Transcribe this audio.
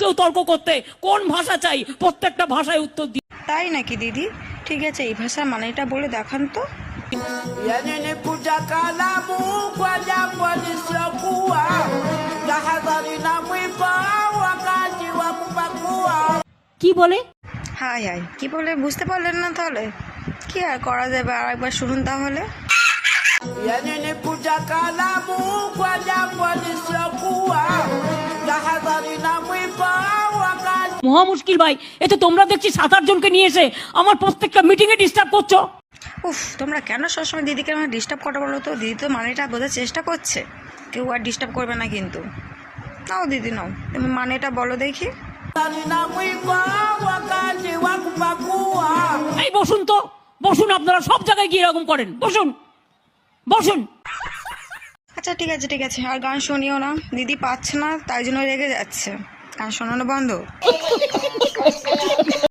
কেউ তর্ক করতে। কোন ভাষা চাই, প্রত্যেকটা ভাষায় উত্তর দিই। তাই নাকি দিদি? ঠিক আছে, এই ভাষার মানেটা বলে দেখান তো। কি বলে? হাই হাই, কি বলে বুঝতে পারলেন না? তাহলে কি আর করা যাবে, আর একবার শুনুন তাহলে। মহা মুশকিল ভাই, এ তো তোমরা দেখছি 7-8 জনকে নিয়ে এসে আমার প্রত্যেকটা মিটিং এ ডিস্টার্ব করছো। উফ, তোমরা কেন সবসময় দিদিকে আমার ডিস্টার্ব করা বলো তো? দিদি তো মানেটা বোঝার চেষ্টা করছে, কেউ আর ডিস্টার্ব করবে না কিন্তু। নাও দিদি নাও, তুমি মানেটা বলো দেখি। এই বসুন তো, বসুন। আপনারা সব জায়গায় গিয়ে এরকম করেন, বসুন বসুন। আচ্ছা ঠিক আছে ঠিক আছে, আর গান শুনিও না। দিদি পাচ্ছে না, তাই জন্য রেগে যাচ্ছে। গান শোনানো বন্ধ।